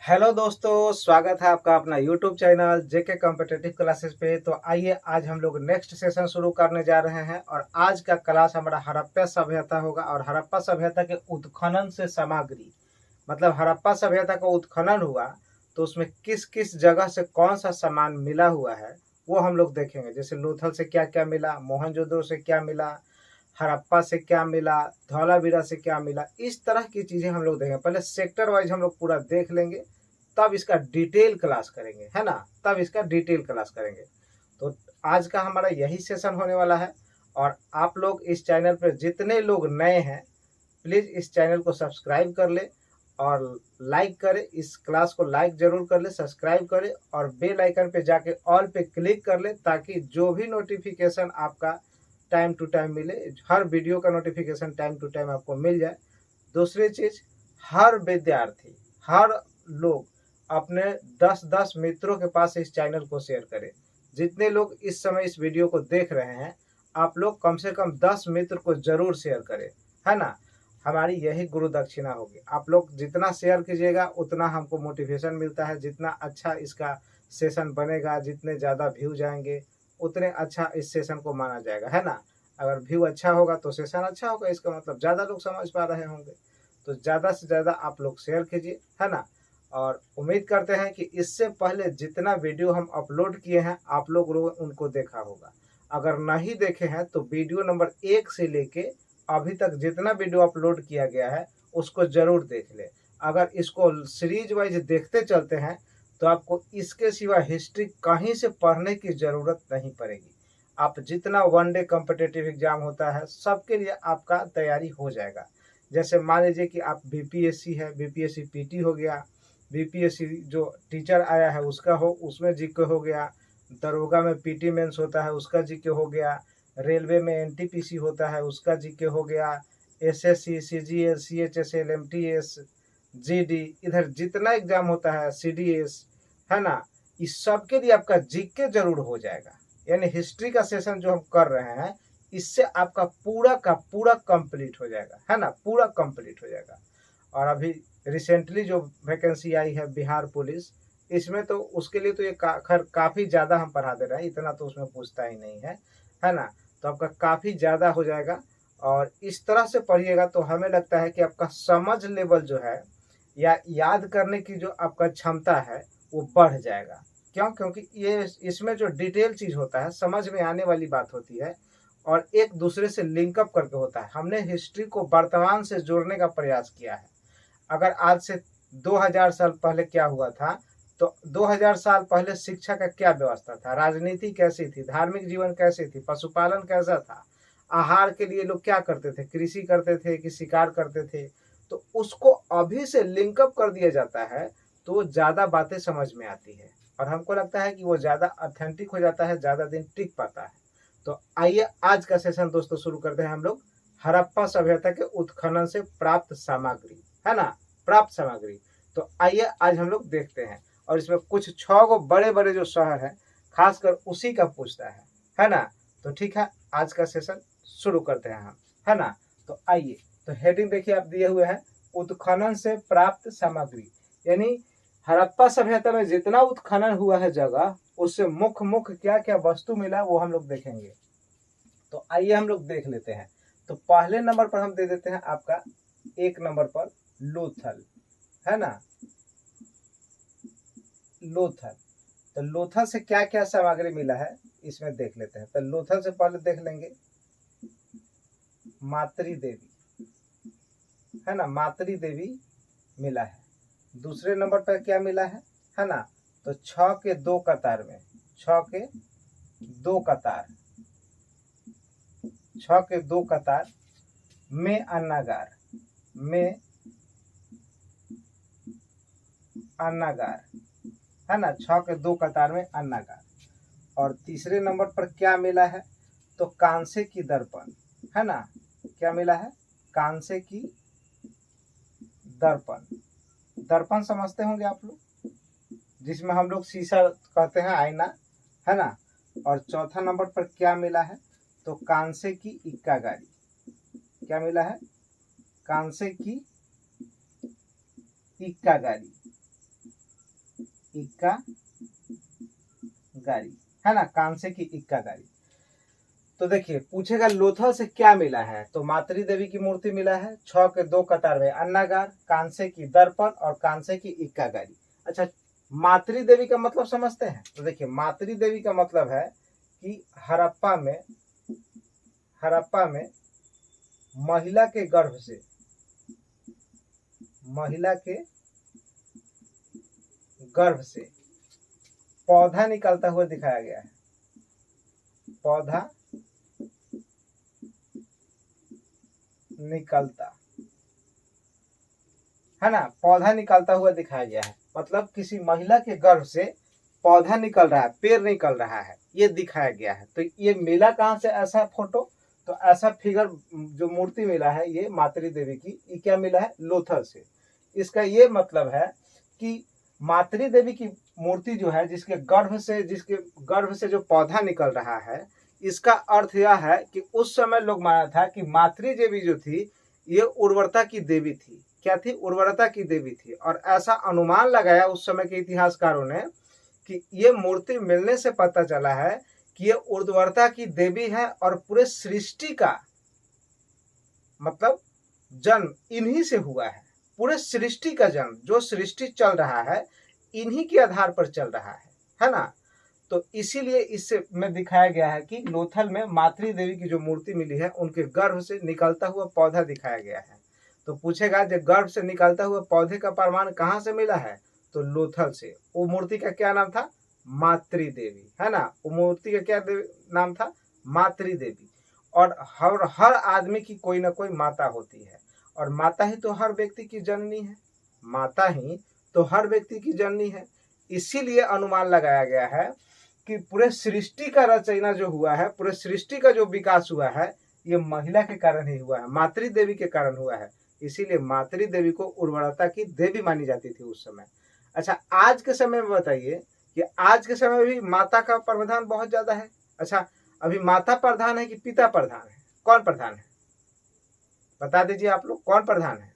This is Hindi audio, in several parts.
हेलो दोस्तों, स्वागत है आपका अपना यूट्यूब चैनल जेके कॉम्पिटिटिव क्लासेस पे। तो आइए आज हम लोग नेक्स्ट सेशन शुरू करने जा रहे हैं और आज का क्लास हमारा हड़प्पा सभ्यता होगा। और हड़प्पा सभ्यता के उत्खनन से सामग्री मतलब हड़प्पा सभ्यता का उत्खनन हुआ तो उसमें किस किस जगह से कौन सा सामान मिला हुआ है वो हम लोग देखेंगे। जैसे लोथल से क्या क्या मिला, मोहनजोदड़ो से क्या मिला, हड़प्पा से क्या मिला, धौलावीरा से क्या मिला, इस तरह की चीजें हम लोग देखेंगे। पहले सेक्टर वाइज हम लोग पूरा देख लेंगे, तब इसका डिटेल क्लास करेंगे, है ना। तब इसका डिटेल क्लास करेंगे। तो आज का हमारा यही सेशन होने वाला है। और आप लोग इस चैनल पर जितने लोग नए हैं प्लीज इस चैनल को सब्सक्राइब कर ले और लाइक करें। इस क्लास को लाइक जरूर कर ले, सब्सक्राइब करें और बेल आइकन पे जाके ऑल पे क्लिक कर ले ताकि जो भी नोटिफिकेशन आपका टाइम टू टाइम मिले, हर वीडियो का नोटिफिकेशन टाइम टू टाइम आपको मिल जाए। दूसरी चीज, हर विद्यार्थी, हर लोग अपने 10-10 मित्रों के पास इस चैनल को शेयर करें। जितने लोग इस समय इस वीडियो को देख रहे हैं आप लोग कम से कम 10 मित्र को जरूर शेयर करें, है ना। हमारी यही गुरु दक्षिणा होगी। आप लोग जितना शेयर कीजिएगा उतना हमको मोटिवेशन मिलता है। जितना अच्छा इसका सेशन बनेगा, जितने ज़्यादा व्यू जाएंगे उतने अच्छा इस सेशन को माना जाएगा, है ना। अगर व्यू अच्छा होगा तो सेशन अच्छा होगा, इसका मतलब ज़्यादा लोग समझ पा रहे होंगे। तो ज़्यादा से ज़्यादा आप लोग शेयर कीजिए, है ना। और उम्मीद करते हैं कि इससे पहले जितना वीडियो हम अपलोड किए हैं आप लोग उनको देखा होगा। अगर नहीं देखे हैं तो वीडियो नंबर 1 से लेके अभी तक जितना वीडियो अपलोड किया गया है उसको जरूर देख ले। अगर इसको सीरीज वाइज देखते चलते हैं तो आपको इसके सिवा हिस्ट्री कहीं से पढ़ने की ज़रूरत नहीं पड़ेगी। आप जितना वनडे कॉम्पिटिटिव एग्जाम होता है सबके लिए आपका तैयारी हो जाएगा। जैसे मान लीजिए कि आप बीपीएससी है, बीपीएससी पीटी हो गया, बीपीएससी जो टीचर आया है उसका हो, उसमें जीके हो गया, दरोगा में पीटी मेंस होता है उसका जीके हो गया, रेलवे में एनटीपीसी होता है उसका जीके हो गया, SSC, CGL, CHSL, MTS, GD, इधर जितना एग्जाम होता है सीडीएस, है ना, इस सब के लिए आपका जीके जरूर हो जाएगा। यानी हिस्ट्री का सेशन जो हम कर रहे हैं इससे आपका पूरा का पूरा कंप्लीट हो जाएगा, है ना, पूरा कंप्लीट हो जाएगा। और अभी रिसेंटली जो वैकेंसी आई है बिहार पुलिस, इसमें तो उसके लिए तो ये काफ़ी ज़्यादा हम पढ़ा दे रहे हैं, इतना तो उसमें पूछता ही नहीं है ना। तो आपका काफ़ी ज़्यादा हो जाएगा और इस तरह से पढ़िएगा तो हमें लगता है कि आपका समझ लेवल जो है या याद करने की जो आपका क्षमता है वो बढ़ जाएगा। क्यों? क्योंकि ये इसमें जो डिटेल चीज़ होता है, समझ में आने वाली बात होती है और एक दूसरे से लिंकअप करके होता है। हमने हिस्ट्री को वर्तमान से जोड़ने का प्रयास किया है। अगर आज से 2000 साल पहले क्या हुआ था तो 2000 साल पहले शिक्षा का क्या व्यवस्था था, राजनीति कैसी थी, धार्मिक जीवन कैसी थी, पशुपालन कैसा था, आहार के लिए लोग क्या करते थे, कृषि करते थे कि शिकार करते थे। तो उसको अभी से लिंकअप कर दिया जाता है तो ज़्यादा बातें समझ में आती है और हमको लगता है कि वो ज़्यादा ऑथेंटिक हो जाता है, ज़्यादा दिन टिक पाता है। तो आइए आज का सेशन दोस्तों शुरू करते हैं हम लोग हड़प्पा सभ्यता के उत्खनन से प्राप्त सामग्री, है ना, प्राप्त सामग्री। तो आइए आज हम लोग देखते हैं और इसमें कुछ 6 गो बड़े बड़े जो शहर हैं खासकर उसी का पूछता है ना। तो ठीक है, आज का सेशन शुरू करते हैं हम, है ना। तो आइए, तो हेडिंग देखिए आप दिए हुए हैं, उत्खनन से प्राप्त सामग्री। यानी हड़प्पा सभ्यता में जितना उत्खनन हुआ है जगह, उससे मुख्य मुख्य क्या क्या वस्तु मिला वो हम लोग देखेंगे। तो आइए हम लोग देख लेते हैं। तो पहले नंबर पर हम दे देते हैं आपका 1 नंबर पर लोथल, है ना, लोथल। तो लोथल से क्या क्या सामग्री मिला है इसमें देख लेते हैं। तो लोथल से पहले देख लेंगे मातरी देवी, है ना, मातरी देवी मिला है। दूसरे नंबर पर क्या मिला है ना, तो 6 के 2 कतार में, 6 के 2 कतार, 6 के 2 कतार में अन्नागार, में अन्नागार, है ना, 6 के 2 कतार में अन्नागार। और तीसरे नंबर पर क्या मिला है, तो कांसे की दर्पण, है ना, क्या मिला है, कांसे की दर्पण। दर्पण समझते होंगे आप लोग, जिसमें हम लोग शीशा कहते हैं, आईना, है ना। और चौथा नंबर पर क्या मिला है, तो कांसे की इक्का गाड़ी। क्या मिला है, कांसे की इक्का गाड़ी। इक्का गारी, है ना, कांसे की इक्का गारी। तो देखिए पूछेगा लोथल से क्या मिला है, तो मातृ देवी की मूर्ति मिला है, 6 के 2 कतार में अन्नागार, कांसे की दर्पण और कांसे की इक्का गारी। अच्छा, मातृ देवी का मतलब समझते हैं। तो देखिए मातृ देवी का मतलब है कि हड़प्पा में महिला के गर्भ से, महिला के गर्भ से पौधा निकलता हुआ दिखाया गया है, पौधा निकलता, है ना, पौधा निकलता हुआ दिखाया गया है। मतलब किसी महिला के गर्भ से पौधा निकल रहा है, पेड़ निकल रहा है, ये दिखाया गया है। तो ये मिला कहाँ से ऐसा फोटो, तो ऐसा फिगर जो मूर्ति मिला है ये मातृ देवी की, ये क्या मिला है, लोथल से। इसका ये मतलब है कि मातृ देवी की मूर्ति जो है, जिसके गर्भ से जो पौधा निकल रहा है, इसका अर्थ यह है कि उस समय लोग माना था कि मातृ देवी जो थी ये उर्वरता की देवी थी। क्या थी, उर्वरता की देवी थी। और ऐसा अनुमान लगाया उस समय के इतिहासकारों ने कि ये मूर्ति मिलने से पता चला है कि ये उर्वरता की देवी है और पूरे सृष्टि का मतलब जन्म इन्हीं से हुआ है। पूरे सृष्टि का जन्म, जो सृष्टि चल रहा है इन्हीं के आधार पर चल रहा है ना। तो इसीलिए इससे में दिखाया गया है कि लोथल में मातृ देवी की जो मूर्ति मिली है उनके गर्भ से निकलता हुआ पौधा दिखाया गया है। तो पूछेगा जो गर्भ से निकलता हुआ पौधे का प्रमाण कहाँ से मिला है, तो लोथल से। वो मूर्ति का क्या नाम था, मातृ देवी, है ना। वो मूर्ति का क्या नाम था, मातृ देवी। और हर आदमी की कोई ना कोई माता होती है, और माता ही तो हर व्यक्ति की जननी है, माता ही तो हर व्यक्ति की जननी है। इसीलिए अनुमान लगाया गया है कि पूरे सृष्टि का रचना जो हुआ है, पूरे सृष्टि का जो विकास हुआ है, ये महिला के कारण ही हुआ है, मातृ देवी के कारण हुआ है। इसीलिए मातृ देवी को उर्वरता की देवी मानी जाती थी उस समय। अच्छा, आज के समय में बताइए कि आज के समय में भी माता का प्रावधान बहुत ज्यादा है। अच्छा, अभी माता प्रधान है कि पिता प्रधान है, कौन प्रधान है, बता दीजिए आप लोग, कौन प्रधान है।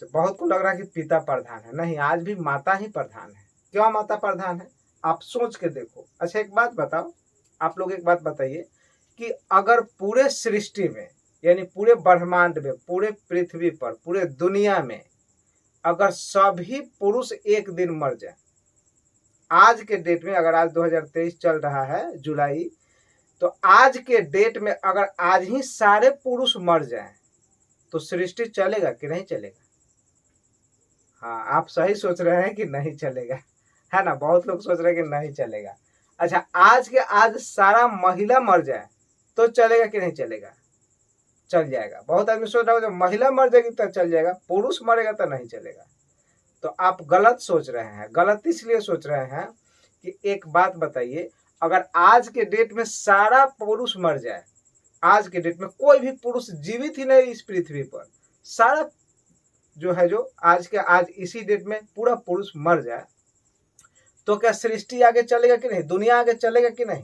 तो बहुत को लग रहा है कि पिता प्रधान है, नहीं, आज भी माता ही प्रधान है। क्यों माता प्रधान है, आप सोच के देखो। अच्छा एक बात बताओ, आप लोग एक बात बताइए कि अगर पूरे सृष्टि में, यानी पूरे ब्रह्मांड में, पूरे पृथ्वी पर, पूरे दुनिया में अगर सभी पुरुष एक दिन मर जाए, आज के डेट में, अगर आज 2023 चल रहा है जुलाई, तो आज के डेट में अगर आज ही सारे पुरुष मर जाएं तो सृष्टि चलेगा कि नहीं चलेगा। हाँ, आप सही सोच रहे हैं कि नहीं चलेगा, है ना। बहुत लोग सोच रहे हैं कि नहीं चलेगा। अच्छा, आज के आज सारा महिला मर जाए तो चलेगा कि नहीं चलेगा, चल जाएगा। बहुत आदमी सोच रहा है जब महिला मर जाएगी तो चल जाएगा, पुरुष मरेगा तो नहीं चलेगा। तो आप गलत सोच रहे हैं। गलत इसलिए सोच रहे हैं कि एक बात बताइए, अगर आज के डेट में सारा पुरुष मर जाए, आज के डेट में कोई भी पुरुष जीवित ही नहीं इस पृथ्वी पर, सारा जो है, जो आज के आज इसी डेट में पूरा पुरुष मर जाए, तो क्या सृष्टि आगे चलेगा कि नहीं, दुनिया आगे चलेगा कि नहीं,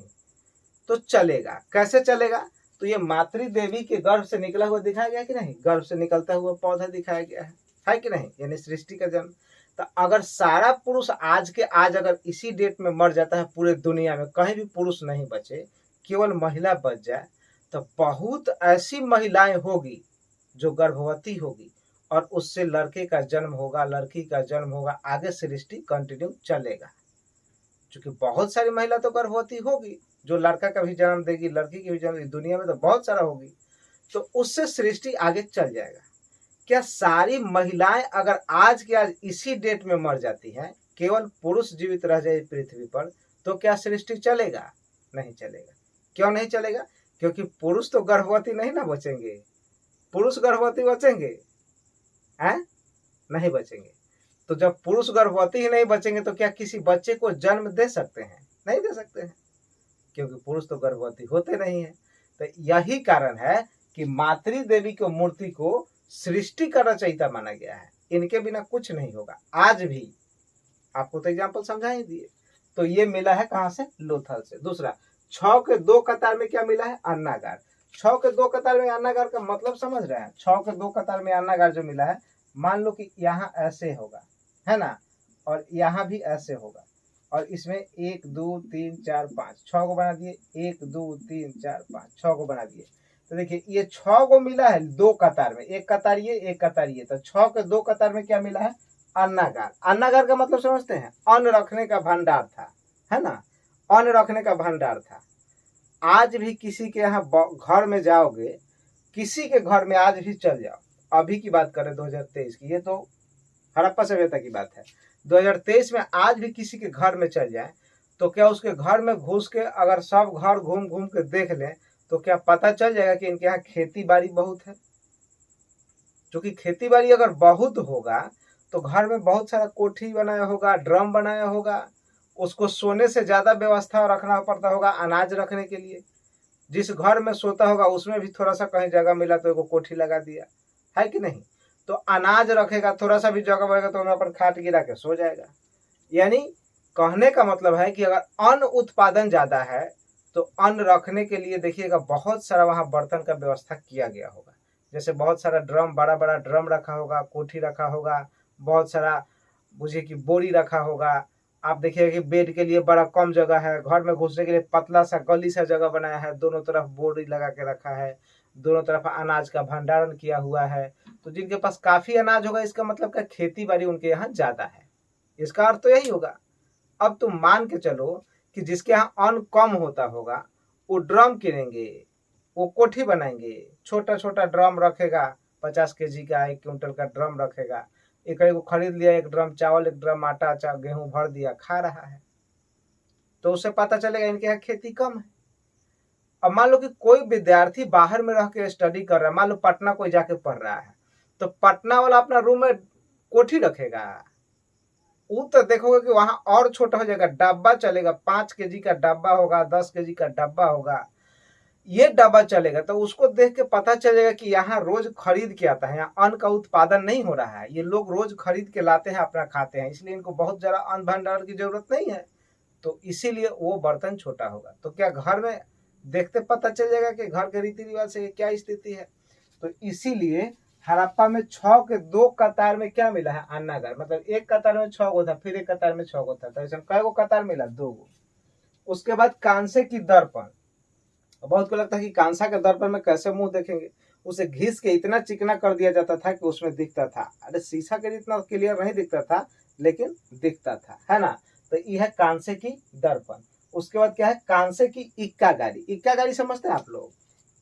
तो चलेगा। कैसे चलेगा, तो ये मातृ देवी के गर्भ से निकला हुआ दिखाया गया कि नहीं, गर्भ से निकलता हुआ पौधा दिखाया गया है कि नहीं, यानी सृष्टि का जन्म। तो अगर सारा पुरुष आज के आज अगर इसी डेट में मर जाता है, पूरे दुनिया में कहीं भी पुरुष नहीं बचे, केवल महिला बच जाए, तो बहुत ऐसी महिलाएं होगी जो गर्भवती होगी और उससे लड़के का जन्म होगा, लड़की का जन्म होगा, आगे सृष्टि कंटिन्यू चलेगा। क्योंकि बहुत सारी महिला तो गर्भवती होगी जो लड़का का भी जन्म देगी, लड़की की भी जन्म, दुनिया में तो बहुत सारा होगी, तो उससे सृष्टि आगे चल जाएगा। क्या सारी महिलाएं अगर आज के आज इसी डेट में मर जाती हैं, केवल पुरुष जीवित रह जाए पृथ्वी पर, तो क्या सृष्टि चलेगा, नहीं चलेगा। क्यों नहीं चलेगा, क्योंकि पुरुष तो गर्भवती नहीं ना बचेंगे, पुरुष गर्भवती बचेंगे हैं, नहीं बचेंगे। तो जब पुरुष गर्भवती ही नहीं बचेंगे तो क्या किसी बच्चे को जन्म दे सकते हैं, नहीं दे सकते हैं, क्योंकि पुरुष तो गर्भवती होते नहीं है। तो यही कारण है कि मातृ देवी की मूर्ति को सृष्टि का रचयिता माना गया है, इनके बिना कुछ नहीं होगा। आज भी आपको तो एग्जाम्पल समझा ही दिए। तो ये मिला है कहाँ से, लोथल से। दूसरा, 6 के 2 कतार में क्या मिला है, अन्नागार। 6 के 2 कतार में अन्नागार का मतलब समझ रहे हैं। 6 के 2 कतार में अन्नागार जो मिला है, मान लो कि यहाँ ऐसे होगा, है ना, और यहाँ भी ऐसे होगा, और इसमें 1 2 3 4 5 6 को बना दिए, 1 2 3 4 5 6 को बना दिए। तो देखिए ये 6 को मिला है 2 कतार में, एक कतार ये, एक कतार ये, तो 6 के 2 कतार में क्या मिला है? अन्नागार। अन्नागार का मतलब समझते हैं? अन्न रखने का भंडार था, है ना, अन्न रखने का भंडार था। आज भी किसी के यहाँ घर में जाओगे, किसी के घर में आज भी चल जाओ, अभी की बात करें 2023 की, ये तो हड़प्पा सभ्यता की बात है, 2023 में आज भी किसी के घर में चल जाए तो क्या उसके घर में घुस के अगर सब घर घूम घूम के देख लें तो क्या पता चल जाएगा कि इनके यहाँ खेती बाड़ी बहुत है? क्योंकि खेती बाड़ी अगर बहुत होगा तो घर में बहुत सारा कोठी बनाया होगा, ड्रम बनाया होगा, उसको सोने से ज्यादा व्यवस्था रखना पड़ता होगा अनाज रखने के लिए। जिस घर में सोता होगा उसमें भी थोड़ा सा कहीं जगह मिला तो एक कोठी लगा दिया, है कि नहीं? तो अनाज रखेगा, थोड़ा सा भी जगह बढ़ेगा तो वहां पर खाट गिरा के सो जाएगा। यानी कहने का मतलब है कि अगर अन्न उत्पादन ज्यादा है तो अन्न रखने के लिए देखिएगा बहुत सारा वहां बर्तन का व्यवस्था किया गया होगा। जैसे बहुत सारा ड्रम, बड़ा बड़ा ड्रम रखा होगा, कोठी रखा होगा, बहुत सारा बुझिए कि बोरी रखा होगा। आप देखिएगा कि बेड के लिए बड़ा कम जगह है, घर में घुसने के लिए पतला सा गली सा जगह बनाया है, दोनों तरफ बोरी लगा के रखा है, दोनों तरफ अनाज का भंडारण किया हुआ है। तो जिनके पास काफी अनाज होगा इसका मतलब क्या खेती बाड़ी उनके यहाँ ज्यादा है, इसका अर्थ तो यही होगा। अब तुम मान के चलो कि जिसके यहाँ अन्न कम होता होगा वो ड्रम किनेंगे, वो कोठी बनाएंगे, छोटा छोटा ड्रम रखेगा, 50 केजी का 1 क्विंटल का ड्रम रखेगा, एक को खरीद लिया, 1 ड्रम चावल, 1 ड्रम आटा, गेहूं भर दिया, खा रहा है, तो उससे पता चलेगा इनके यहाँ खेती कम है। अब मान लो कि कोई विद्यार्थी बाहर में रह के स्टडी कर रहा है, मान लो पटना कोई जाके पढ़ रहा है, तो पटना वाला अपना रूम में कोठी रखेगा? वो तो देखोगे कि वहां और छोटा हो जाएगा, डब्बा चलेगा, 5 केजी का डब्बा होगा, 10 केजी का डब्बा होगा, ये डब्बा चलेगा। तो उसको देख के पता चलेगा कि यहाँ रोज खरीद के आता है, यहाँ अन्न का उत्पादन नहीं हो रहा है, ये लोग रोज खरीद के लाते हैं, अपना खाते हैं, इसलिए इनको बहुत ज्यादा अन्न भंडारण की जरूरत नहीं है, तो इसीलिए वो बर्तन छोटा होगा। तो क्या घर में देखते पता चल जाएगा कि घर के रीति रिवाज से क्या स्थिति है? तो इसीलिए हड़प्पा में 6 के 2 कतार में क्या मिला है? अन्नागार। मतलब एक कतार में 6 गो था, फिर एक कतार में 6 गो था, तो ऐसे कै गो कतार मिला? 2 गो। उसके बाद कांसे की दर्पण। बहुत को लगता है कि कांसा के दर्पण में कैसे मुंह देखेंगे, उसे घिस के इतना चिकना कर दिया जाता था कि उसमें दिखता था। अरे शीशा के जितना क्लियर नहीं दिखता था लेकिन दिखता था, है ना? तो यह है कांसे की दर्पण। उसके बाद क्या है? कांसे की इक्का गाड़ी। इक्का गाड़ी समझते हैं आप लोग?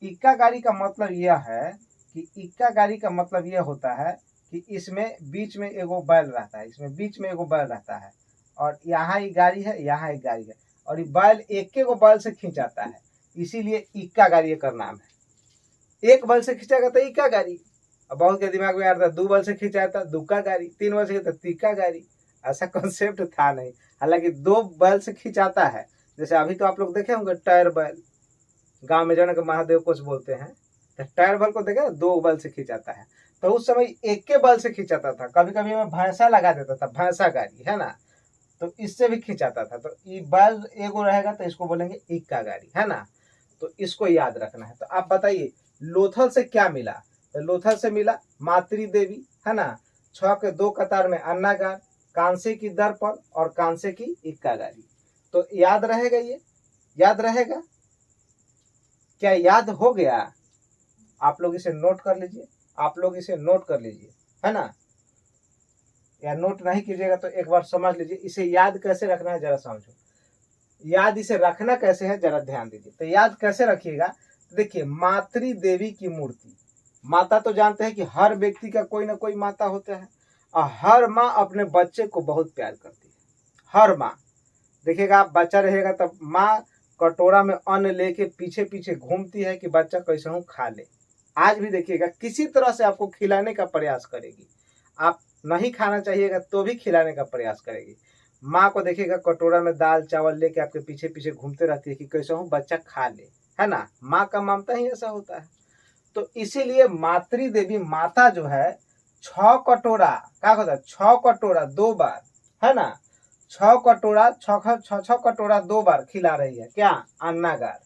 इक्का गाड़ी का मतलब यह है कि इक्का गाड़ी का मतलब यह होता है कि इसमें बीच में एगो बैल रहता है, इसमें बीच में एगो बैल रहता है, और यहाँ एक गाड़ी है, यहाँ एक गाड़ी है, और ये बैल एक गो बैल से खींचाता है, इसीलिए इक्का गाड़ी एकर नाम है। एक बैल से खींचाएगा तो इक्का गाड़ी। अब बहुत के दिमाग में आ रहा था 2 बैल से खींचाया था दुक्का गाड़ी, 3 बैल से खींचा तिक्का गाड़ी, ऐसा कॉन्सेप्ट था नहीं। हालांकि 2 बैल से खींचाता है, जैसे अभी तो आप लोग देखे होंगे टायर बैल, गांव में जाने के महादेव कुछ बोलते हैं, तो टायर बैल को देखे 2 बैल से खींचाता है। तो उस समय एक के बैल से खींचाता था, कभी कभी मैं भैंसा लगा देता था, भैंसा गाड़ी, है ना, तो इससे भी खींचाता था। तो ये बैल एगो रहेगा तो इसको बोलेंगे इक्का गाड़ी, है ना। तो इसको याद रखना है। तो आप बताइए लोथल से क्या मिला? तो लोथल से मिला मातृ देवी, है ना, 6 के 2 कतार में अन्नागार, कांसे की दर्पण और कांसे की इक्का गाड़ी। तो याद रहेगा, ये याद रहेगा? क्या याद हो गया? आप लोग इसे नोट कर लीजिए, आप लोग इसे नोट कर लीजिए, है ना, या नोट नहीं कीजिएगा तो एक बार समझ लीजिए। इसे याद कैसे रखना है जरा समझो, याद इसे रखना कैसे है जरा ध्यान दीजिए। तो याद कैसे रखिएगा? देखिए मातृ देवी की मूर्ति, माता तो जानते हैं कि हर व्यक्ति का कोई ना कोई माता होता है, और हर माँ अपने बच्चे को बहुत प्यार करती है। हर माँ, देखिएगा आप बच्चा रहेगा तब माँ कटोरा में अन्न लेके पीछे पीछे घूमती है कि बच्चा कैसे हूँ खा ले। आज भी देखिएगा किसी तरह से आपको खिलाने का प्रयास करेगी, आप नहीं खाना चाहिएगा तो भी खिलाने का प्रयास करेगी। माँ को देखिएगा कटोरा में दाल चावल लेके आपके पीछे पीछे घूमते रहती है कि कैसे हूँ बच्चा खा ले, है ना। माँ का ममता ही ऐसा होता है। तो इसीलिए मातृ देवी माता जो है 6 कटोरा, क्या होता है, 6 कटोरा 2 बार, है ना, 6 कटोरा 6 कटोरा 2 बार खिला रही है, क्या, अन्नागार।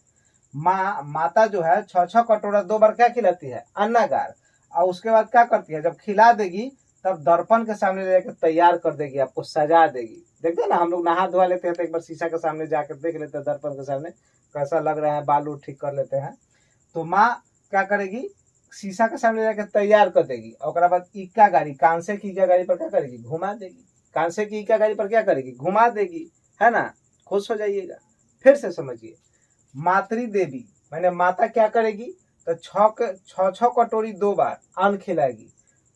माता जो है 6 कटोरा 2 बार क्या खिलाती है, अन्नागार। और उसके बाद क्या करती है, जब खिला देगी तब दर्पण के सामने ले जाकर तैयार कर देगी, आपको सजा देगी। देखते हैं ना, हम लोग नहा धोवा लेते हैं तो एक बार शीशा के सामने जाकर देख लेते हैं दर्पण के सामने कैसा लग रहा है, बाल ठीक कर लेते हैं। तो माँ क्या करेगी, शीशा के सामने जाकर तैयार कर देगी और बाद इक्का गाड़ी, कांसे की इक्का गाड़ी पर क्या करेगी, घुमा देगी। कांसे की इक्का गाड़ी पर क्या करेगी, घुमा देगी, है ना। खुश हो जाइएगा। फिर से समझिए, मातृ देवी मैंने माता क्या करेगी, तो छह कटोरी 2 बार अन्न खिलाएगी।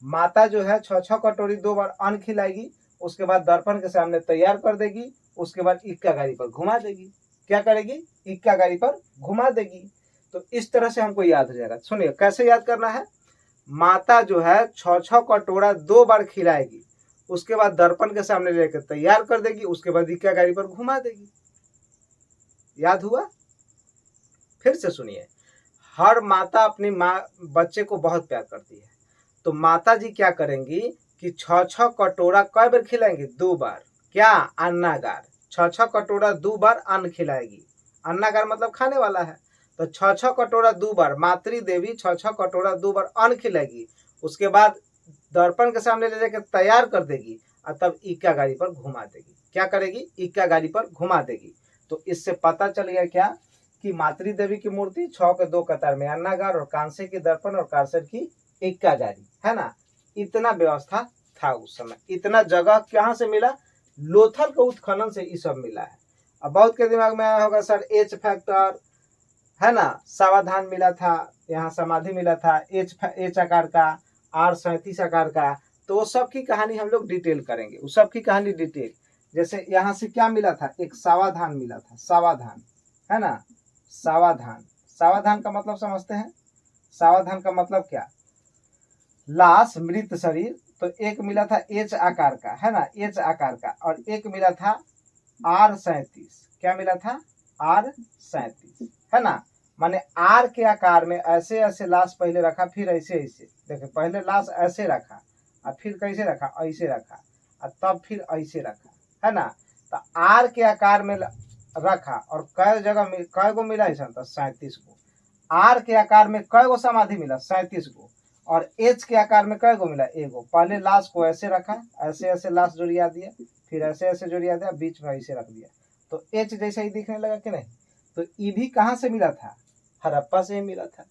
माता जो है 6 कटोरी 2 बार अन्न खिलाएगी, उसके बाद दर्पण के सामने तैयार कर देगी, उसके बाद इक्का गाड़ी पर घुमा देगी। क्या करेगी, इक्का गाड़ी पर घुमा देगी। तो इस तरह से हमको याद हो जाएगा। सुनिए कैसे याद करना है, माता जो है 6 कटोरा 2 बार खिलाएगी, उसके बाद दर्पण के सामने लेकर तैयार कर देगी, उसके बाद इक्का गाड़ी पर घुमा देगी। याद हुआ। फिर से सुनिए, हर माता अपनी बच्चे को बहुत प्यार करती है, तो माता जी क्या करेंगी कि 6 कटोरा कई बार खिलाएंगे, 2 बार। क्या, अन्नागार। 6 कटोरा 2 बार अन्न खिलाएगी। अन्नागार मतलब खाने वाला है। तो 6 कटोरा 2 बार मातृ देवी 6 कटोरा 2 बार अन्न खिलाएगी, उसके बाद दर्पण के सामने ले जाकर तैयार कर देगी और तब इक्का गाड़ी पर घुमा देगी। क्या करेगी, इक्का गाड़ी पर घुमा देगी। तो इससे पता चल गया क्या कि मातृ देवी की मूर्ति 6 के 2 कतार में अन्नागार और कांसे की दर्पण और कांसे की इक्का गाड़ी, है ना। इतना व्यवस्था था उस समय। इतना जगह कहाँ से मिला, लोथल के उत्खनन से ये सब मिला है। अब बहुत के दिमाग में आया होगा सर एच फैक्टर, है ना, सावधान मिला था, यहाँ समाधि मिला था एच आकार का, R37 आकार का। तो वो सब की कहानी हम लोग डिटेल करेंगे, उस सब की कहानी डिटेल। जैसे यहाँ से क्या मिला था, एक सावधान मिला था, सावधान, है ना। सावधान, सावधान का मतलब समझते हैं। सावधान का मतलब क्या, लाश मृत शरीर। तो एक मिला था एच आकार का, है ना, एच आकार का, और एक मिला था R37। क्या मिला था, R37, है ना। माने आर के आकार में ऐसे ऐसे लाश पहले रखा, फिर ऐसे ऐसे, देखिए पहले लाश ऐसे रखा और फिर कैसे रखा, ऐसे रखा और तब फिर ऐसे रखा, है ना। तो आर के आकार में रखा और कै जगह में कै गो मिला है, 37 गो। आर के आकार में कै गो समाधि मिला, 37 गो। और एच के आकार में कै गो मिला, एगो। पहले लाश को ऐसे रखा, ऐसे ऐसे लाश जोड़िया दिया, फिर ऐसे ऐसे जोड़िया दिया, बीच में ऐसे रख दिया, तो एच जैसा ही दिखने लगा कि नहीं। तो ये भी कहाँ से मिला था, हड़प्पा से ही मिला था,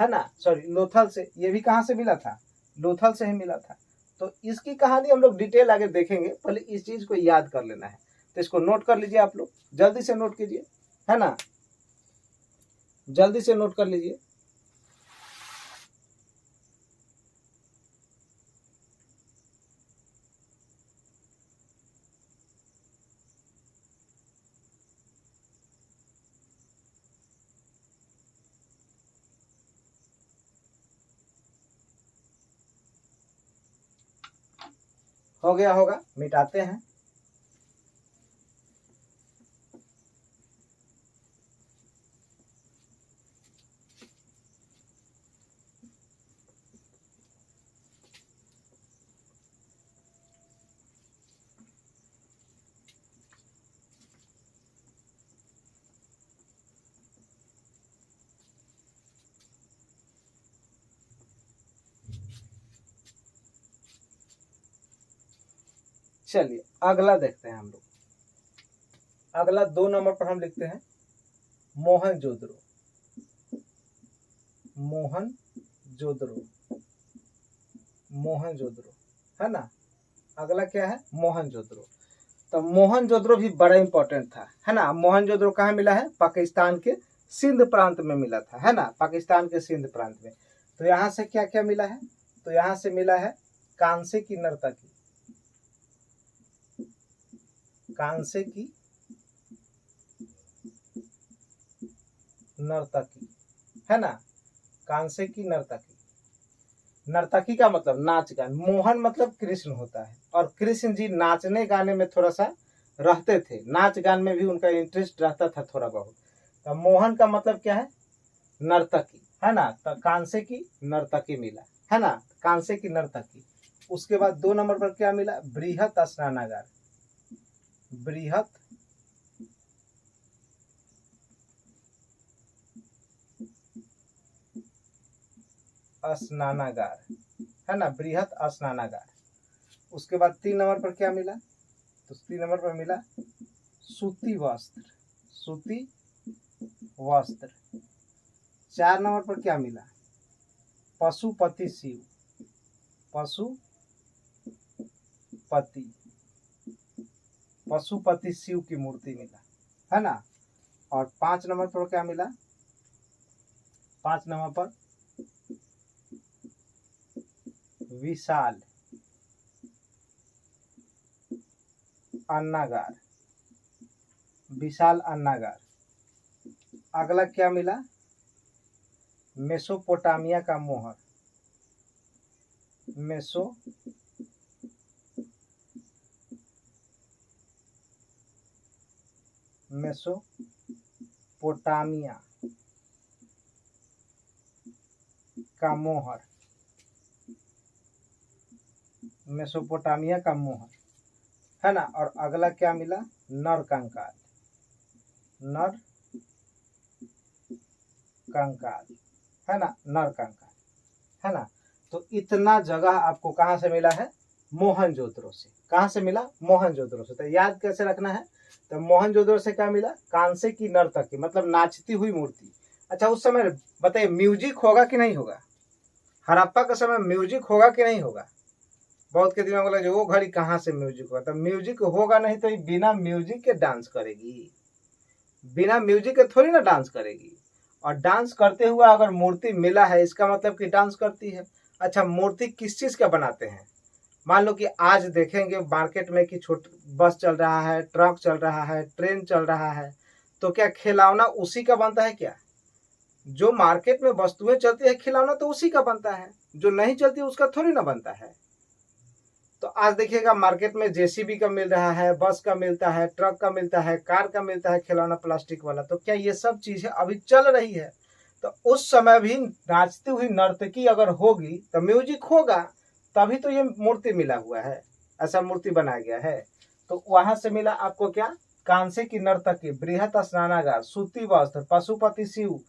है ना, सॉरी लोथल से। ये भी कहाँ से मिला था, लोथल से ही मिला था। तो इसकी कहानी हम लोग डिटेल आगे देखेंगे, पहले इस चीज को याद कर लेना है। तो इसको नोट कर लीजिए आप लोग, जल्दी से नोट कीजिए, है ना, जल्दी से नोट कर लीजिए। हो गया होगा, मिटाते हैं। चलिए अगला देखते हैं हम लोग। अगला 2 नंबर पर हम लिखते हैं मोहनजोदड़ो। मोहनजोदड़ो, मोहनजोदड़ो, है ना। अगला क्या है, मोहनजोदड़ो। तो मोहनजोदड़ो भी बड़ा इंपॉर्टेंट था, है ना। मोहनजोदड़ो कहाँ मिला है, पाकिस्तान के सिंध प्रांत में मिला था, है ना, पाकिस्तान के सिंध प्रांत में। तो यहाँ से क्या क्या मिला है, तो यहाँ से मिला है कांसे की नर्तकी, कांसे की नर्तकी, है ना, कांसे की नर्तकी। नर्तकी का मतलब नाच गान। मोहन मतलब कृष्ण होता है, और कृष्ण जी नाचने गाने में थोड़ा सा रहते थे, नाच गान में भी उनका इंटरेस्ट रहता था थोड़ा बहुत। तो मोहन का मतलब क्या है, नर्तकी, है ना। तो कांसे की नर्तकी मिला, है ना, कांसे की नर्तकी। उसके बाद 2 नंबर पर क्या मिला, बृहत स्नानागार। बृहत स्नानागार, है ना, बृहत स्नानागार। उसके बाद 3 नंबर पर क्या मिला, तो 3 नंबर पर मिला सूती वस्त्र, सूती वस्त्र। 4 नंबर पर क्या मिला, पशुपति शिव, पशुपति शिव की मूर्ति मिला, है ना। और 5 नंबर पर क्या मिला, 5 नंबर पर विशाल अन्नागार, विशाल अन्नागार। अगला क्या मिला, मेसोपोटामिया का मोहर, मेसोपोटामिया का मोहर, मेसोपोटामिया का मोहर, है ना। और अगला क्या मिला, नर कंकाल, नर कंकाल, है ना, नर कंकाल, है ना। तो इतना जगह आपको कहाँ से मिला है, मोहनजोदड़ो से। कहाँ से मिला, मोहनजोदड़ो से। तो याद कैसे रखना है, तो मोहनजोदड़ो से क्या मिला, कांसे की नर्तकी, मतलब नाचती हुई मूर्ति। अच्छा, उस समय बताइए म्यूजिक होगा कि नहीं होगा, हड़प्पा के समय म्यूजिक होगा कि नहीं होगा। बहुत के दिमाग में लगे वो घड़ी कहाँ से म्यूजिक होगा, तो म्यूजिक होगा नहीं तो बिना म्यूजिक के डांस करेगी, बिना म्यूजिक के थोड़ी ना डांस करेगी। और डांस करते हुए अगर मूर्ति मिला है इसका मतलब कि डांस करती है। अच्छा, मूर्ति किस चीज का बनाते हैं, मान लो कि आज देखेंगे मार्केट में कि बस चल रहा है, ट्रक चल रहा है, ट्रेन चल रहा है, तो क्या खिलौना उसी का बनता है क्या। जो मार्केट में वस्तुएं चलती है खिलौना तो उसी का बनता है, जो नहीं चलती उसका थोड़ी ना बनता है। तो आज देखिएगा मार्केट में जेसीबी का मिल रहा है, बस का मिलता है, ट्रक का मिलता है, कार का मिलता है खिलौना प्लास्टिक वाला। तो क्या ये सब चीजें अभी चल रही है, तो उस समय भी नाचती हुई नर्तकी अगर होगी तो म्यूजिक होगा, तभी तो ये मूर्ति मिला हुआ है, ऐसा मूर्ति बनाया गया है। तो वहां से मिला आपको क्या, कांसे की नर्तकी, बृहत स्नानागार, सूती वस्त्र, पशुपति शिव।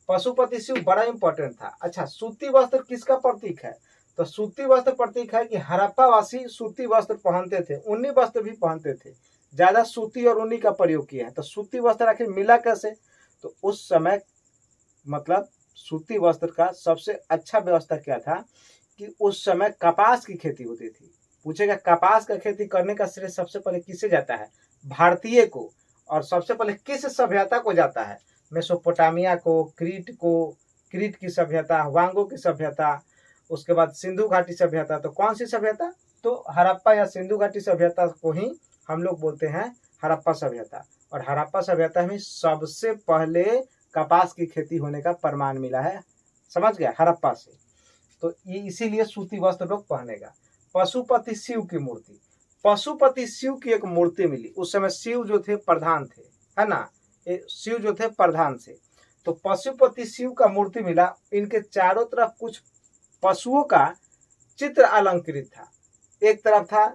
पशुपति शिव बड़ा इंपॉर्टेंट था। अच्छा, सूती वस्त्र किसका प्रतीक है, तो सूती वस्त्र प्रतीक है कि हड़प्पा वासी सूती वस्त्र पहनते थे, ऊनी वस्त्र भी पहनते थे, ज्यादा सूती और ऊनी का प्रयोग किया है। तो सूती वस्त्र आखिर मिला कैसे, तो उस समय मतलब सूती वस्त्र का सबसे अच्छा व्यवस्था क्या था कि उस समय कपास की खेती होती थी। पूछेगा कपास का खेती करने का श्रेय सबसे पहले किसे जाता है, भारतीय को। और सबसे पहले किस सभ्यता को जाता है, मेसोपोटामिया को, क्रीट की सभ्यता, वांगो की सभ्यता, उसके बाद सिंधु घाटी सभ्यता। तो कौन सी सभ्यता, तो हड़प्पा या सिंधु घाटी सभ्यता को ही हम लोग बोलते हैं हड़प्पा सभ्यता। और हड़प्पा सभ्यता में सबसे पहले कपास की खेती होने का प्रमाण मिला है, समझ गया, हड़प्पा से। तो ये इसीलिए सूती वस्त्र लोग पहनेगा। पशुपति शिव की मूर्ति, पशुपति शिव की एक मूर्ति मिली। उस समय शिव जो थे प्रधान थे, है ना, शिव जो थे प्रधान थे। तो पशुपति शिव का मूर्ति मिला, इनके चारों तरफ कुछ पशुओं का चित्र अलंकृत था। एक तरफ था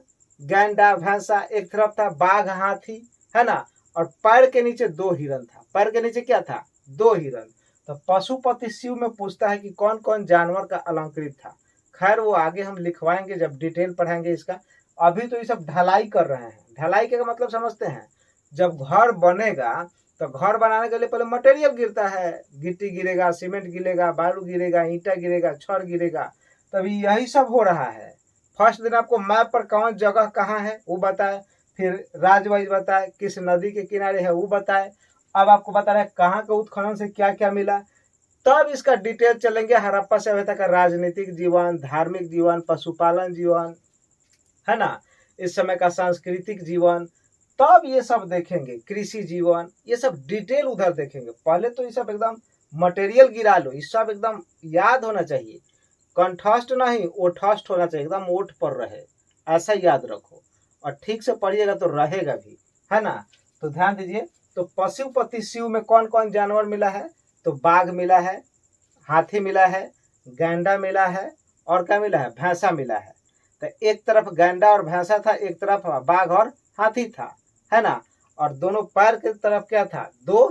गैंडा भैंसा, एक तरफ था बाघ हाथी, है ना। और पैर के नीचे 2 हिरन था, पैर के नीचे क्या था, 2 हिरन। तो पशुपति शिव में पूछता है कि कौन कौन जानवर का अलंकृत था। खैर वो आगे हम लिखवाएंगे जब डिटेल पढ़ाएंगे इसका। अभी तो ये सब ढलाई कर रहे हैं। ढलाई का मतलब समझते हैं, जब घर बनेगा तो घर बनाने के लिए पहले मटेरियल गिरता है, गिट्टी गिरेगा, सीमेंट गिरेगा, बालू गिरेगा, ईंटा गिरेगा, छड़ गिरेगा, तभी यही सब हो रहा है। फर्स्ट दिन आपको मैप पर कौन जगह कहाँ है वो बताए, फिर राज्य वाइज बताए, किस नदी के किनारे है वो बताए। अब आपको बता रहे हैं कहाँ के उत्खनन से क्या क्या मिला, तब इसका डिटेल चलेंगे। हड़प्पा सभ्यता का राजनीतिक जीवन, धार्मिक जीवन, पशुपालन जीवन, है ना, इस समय का सांस्कृतिक जीवन, तब ये सब देखेंगे, कृषि जीवन, ये सब डिटेल उधर देखेंगे। पहले तो ये सब एकदम मटेरियल गिरा लो, ये सब एकदम याद होना चाहिए, कंठस्थ नहीं ओठस्थ होना चाहिए, एकदम ओठ पर रहे, ऐसा याद रखो। और ठीक से पढ़िएगा तो रहेगा भी, है ना। तो ध्यान दीजिए, तो पशुपति शिव में कौन कौन जानवर मिला है, तो बाघ मिला है, हाथी मिला है, गैंडा मिला है, और क्या मिला है, भैंसा मिला है। तो एक तरफ गैंडा और भैंसा था, एक तरफ बाघ और हाथी था, है ना। और दोनों पैर की तरफ क्या था, 2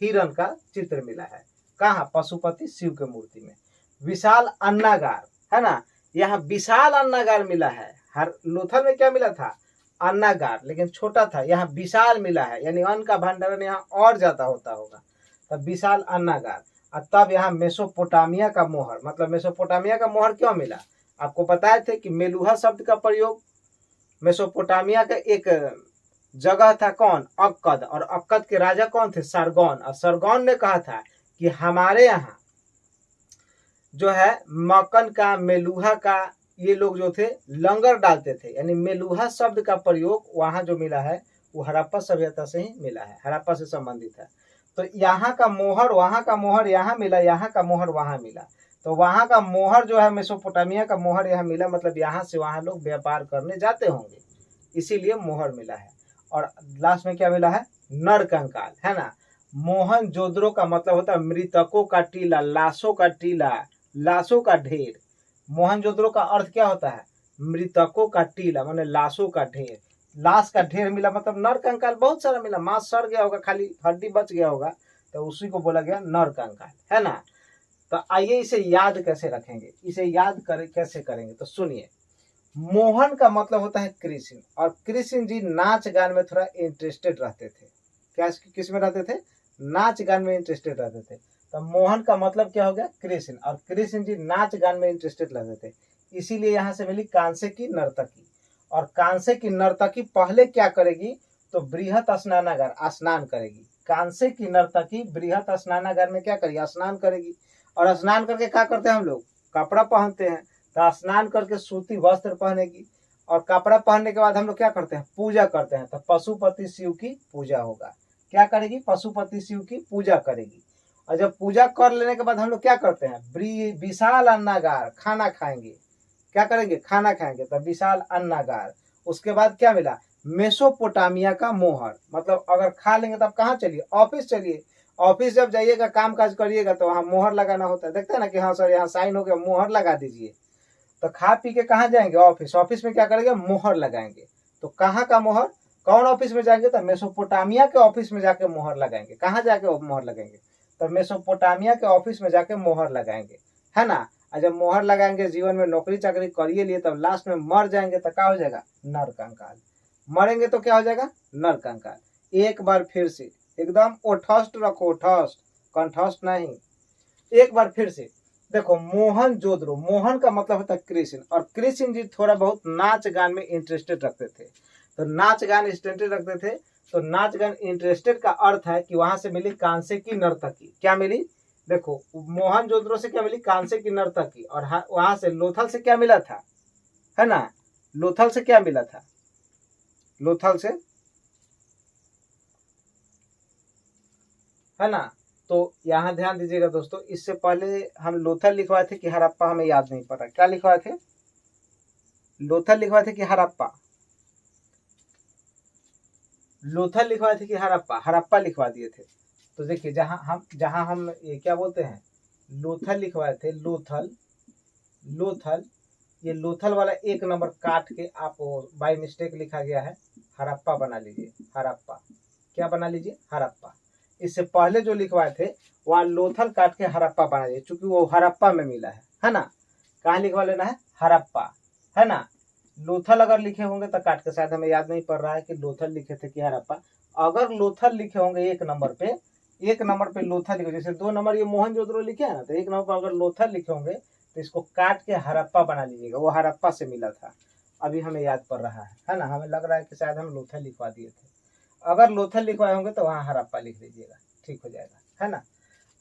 हिरन का चित्र मिला है। कहाँ, पशुपति शिव के मूर्ति में। विशाल अन्नागार, है ना, यहाँ विशाल अन्नागार मिला है हर लोथल में क्या मिला था, अन्नागार, लेकिन छोटा था। यहाँ विशाल मिला है, यानी अन्न का भंडारण यहाँ और ज्यादा होता होगा, तब विशाल अन्नागार। और तब यहाँ मेसोपोटामिया का मोहर, मतलब मेसोपोटामिया का मोहर क्यों मिला, आपको बताए थे कि मेलुहा शब्द का प्रयोग मेसोपोटामिया का एक जगह था, कौन, अक्कद, और अक्कद के राजा कौन थे, सरगौन। और सरगौन ने कहा था कि हमारे यहाँ जो है मकन का, मेलुहा का, ये लोग जो थे लंगर डालते थे, यानी मेलुहा शब्द का प्रयोग वहां जो मिला है वो हड़प्पा सभ्यता से ही मिला है, हड़प्पा से संबंधित है। तो यहाँ का मोहर, वहां का मोहर यहाँ मिला, यहाँ का मोहर वहां मिला, तो वहां का मोहर जो है मेसोपोटामिया का मोहर यहाँ मिला, मतलब यहाँ से वहां लोग व्यापार करने जाते होंगे, इसीलिए मोहर मिला है। और लास्ट में क्या मिला है, नर कंकाल, है ना। मोहनजोदड़ो का मतलब होता है मृतकों का टीला, लाशों का टीला, लाशों का ढेर। मोहनजोदड़ो का अर्थ क्या होता है, मृतकों का टीला, माने लाशों का ढेर। लाश का ढेर मिला मतलब नर कंकाल बहुत सारा मिला, मांस सड़ गया होगा, खाली हड्डी बच गया होगा, तो उसी को बोला गया नर कंकाल, है ना। तो आइए इसे याद कैसे रखेंगे, इसे याद कैसे करेंगे, तो सुनिए। मोहन का मतलब होता है कृष्ण, और कृष्ण जी नाच गान में थोड़ा इंटरेस्टेड रहते थे। क्या किस में रहते थे, नाच गान में इंटरेस्टेड रहते थे। तो मोहन का मतलब क्या हो गया, कृष्ण, और कृष्ण जी नाच गान में इंटरेस्टेड रहते थे, इसीलिए यहाँ से मिली कांसे की नर्तकी। और कांसे की नर्तकी पहले क्या करेगी, तो बृहत स्नानागार, स्नान करेगी। कांसे की नर्तकी बृहत स्नानागार में क्या करेगी, स्नान करेगी। और स्नान करके क्या करते हैं हम लोग, कपड़ा पहनते हैं, तो स्नान करके सूती वस्त्र पहनेगी, और कपड़ा पहनने के बाद हम लोग क्या करते हैं, पूजा करते हैं। तो पशुपति शिव की पूजा होगा, क्या करेगी, पशुपति शिव की पूजा करेगी। और जब पूजा कर लेने के बाद हम लोग क्या करते हैं, विशाल अन्नागार, खाना खाएंगे। क्या करेंगे, खाना खाएंगे, तो विशाल अन्नागार। उसके बाद क्या मिला, मेसोपोटामिया का मोहर, मतलब अगर खा लेंगे तब कहाँ चलिए, ऑफिस चलिए। ऑफिस जब जाइएगा, काम काज करिएगा, तो वहां मोहर लगाना होता है, देखते हैं ना कि हाँ सर यहाँ साइन हो गया, मोहर लगा दीजिए। तो खा पी के कहाँ जाएंगे, ऑफिस, ऑफिस में क्या करेंगे, मोहर लगाएंगे। तो कहाँ का मोहर, कौन ऑफिस में जाएंगे, तो मेसोपोटामिया के ऑफिस में जाके मोहर लगाएंगे। कहाँ जाके मोहर लगाएंगे, तो मेसोपोटामिया के ऑफिस में जाके मोहर लगाएंगे, है ना। और जब मोहर लगाएंगे, जीवन में नौकरी चाकरी करिए लिए, तब लास्ट में मर जाएंगे तो क्या हो जाएगा, नर कंकाल। मरेंगे तो क्या हो जाएगा, नर कंकाल। एक बार फिर से एकदम ओठस्ट रखो, ओठस्ट, कंठस्ट नहीं। एक बार फिर से देखो, मोहनजोदड़ो, मोहन का मतलब होता है कृष्ण, और कृष्ण जी थोड़ा बहुत नाच गान में इंटरेस्टेड रखते थे। तो नाच गान इंटरेस्टेड रखते थे, तो नाच गान इंटरेस्टेड का अर्थ है कि वहां से मिली कांसे की नर्तकी। क्या मिली, देखो मोहनजोदड़ो से क्या मिली, कांसे की नर्तकी। और वहां से लोथल से क्या मिला था, है ना, लोथल से क्या मिला था, लोथल से, है ना। तो यहाँ ध्यान दीजिएगा दोस्तों, इससे पहले हम लोथल लिखवाए थे कि हड़प्पा, हमें याद नहीं पड़ा क्या लिखवाए थे, लोथल लिखवाए थे कि हड़प्पा, लोथल लिखवाए थे कि हड़प्पा, हड़प्पा लिखवा दिए थे। तो देखिए जहां हम ये क्या बोलते हैं, लोथल लिखवाए थे, लोथल, लोथल, ये लोथल वाला एक नंबर काट के आप बाय मिस्टेक लिखा गया है, हड़प्पा बना लीजिए, हड़प्पा, क्या बना लीजिए, हड़प्पा। इससे पहले जो लिखवाए थे वहां लोथल काट के हड़प्पा बना लीजिए, चूंकि वो हड़प्पा में मिला है ना। कहाँ लिखवा लेना है, हड़प्पा, है ना। लोथल अगर लिखे होंगे तो काट के, शायद हमें याद नहीं पड़ रहा है कि लोथल लिखे थे कि हड़प्पा। अगर लोथल लिखे होंगे एक नंबर पे, एक नंबर पे लोथल लिखे, जैसे 2 नंबर ये मोहनजोदड़ो लिखे है ना, तो 1 नंबर पर अगर लोथल लिखे होंगे तो इसको काट के हड़प्पा बना लीजिएगा, वो हड़प्पा से मिला था। अभी हमें याद पड़ रहा है ना, हमें लग रहा है कि शायद हम लोथल लिखवा दिए थे। अगर लोथल लिखवाए होंगे तो वहाँ हड़प्पा लिख लीजिएगा, ठीक हो जाएगा, है ना।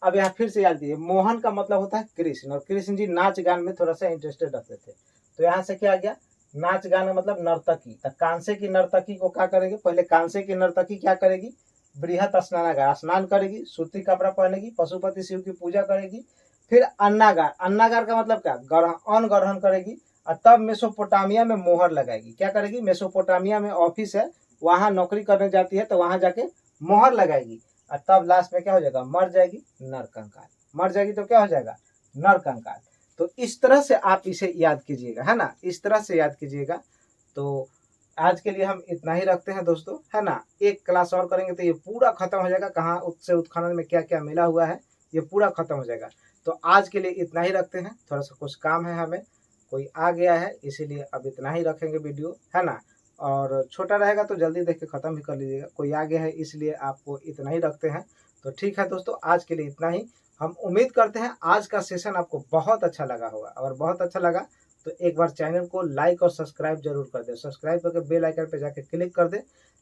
अब यहाँ फिर से याद दीजिए, मोहन का मतलब होता है कृष्ण, और कृष्ण जी नाच गान में थोड़ा सा इंटरेस्टेड रखते थे। तो यहाँ से क्या आ गया, नाच गान का मतलब नर्तकी। तो कांसे की नर्तकी को क्या करेंगे, पहले कांसे की नर्तकी क्या करेगी, बृहत स्नानागार, स्नान करेगी, सूती कपड़ा पहनेगी, पशुपति शिव की पूजा करेगी। फिर अन्नागार, अन्नागार का मतलब क्या, अन्न ग्रहण करेगी, और तब मेसोपोटामिया में मोहर लगाएगी। क्या करेगी, मेसोपोटामिया में ऑफिस है, वहां नौकरी करने जाती है, तो वहां जाके मोहर लगाएगी, और तब लास्ट में क्या हो जाएगा, मर जाएगी, नर कंकाल। मर जाएगी तो क्या हो जाएगा, नर कंकाल। तो इस तरह से आप इसे याद कीजिएगा, है ना, इस तरह से याद कीजिएगा। तो आज के लिए हम इतना ही रखते हैं दोस्तों, है ना। एक क्लास और करेंगे तो ये पूरा खत्म हो जाएगा, कहाँ उत्से उत्खनन में क्या क्या मिला हुआ है, ये पूरा खत्म हो जाएगा। तो आज के लिए इतना ही रखते हैं, थोड़ा सा कुछ काम है हमें, कोई आ गया है, इसीलिए अब इतना ही रखेंगे वीडियो, है ना। और छोटा रहेगा तो जल्दी देख के ख़त्म भी कर लीजिएगा। कोई आ गया है इसलिए आपको इतना ही रखते हैं। तो ठीक है दोस्तों, आज के लिए इतना ही। हम उम्मीद करते हैं आज का सेशन आपको बहुत अच्छा लगा होगा। अगर बहुत अच्छा लगा तो एक बार चैनल को लाइक और सब्सक्राइब जरूर कर दें। सब्सक्राइब करके बेल आइकन पर जाके क्लिक कर दें,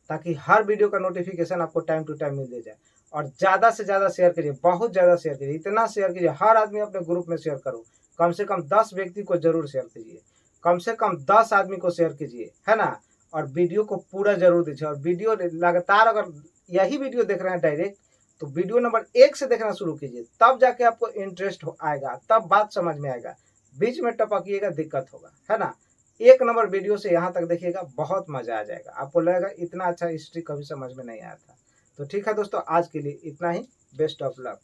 ताकि हर वीडियो का नोटिफिकेशन आपको टाइम टू टाइम मिल जाए। और ज़्यादा से ज़्यादा शेयर कीजिए, बहुत ज़्यादा शेयर कीजिए, इतना शेयर कीजिए हर आदमी अपने ग्रुप में शेयर करो। कम से कम 10 व्यक्ति को जरूर शेयर कीजिए, कम से कम 10 आदमी को शेयर कीजिए, है ना। और वीडियो को पूरा जरूर दीजिए। और वीडियो लगातार अगर यही वीडियो देख रहे हैं डायरेक्ट, तो वीडियो नंबर 1 से देखना शुरू कीजिए, तब जाके आपको इंटरेस्ट आएगा, तब बात समझ में आएगा। बीच में टपकिएगा दिक्कत होगा, है ना। 1 नंबर वीडियो से यहाँ तक देखिएगा, बहुत मजा आ जाएगा। आपको लगेगा इतना अच्छा हिस्ट्री कभी समझ में नहीं आया था। तो ठीक है दोस्तों, आज के लिए इतना ही। Best of luck.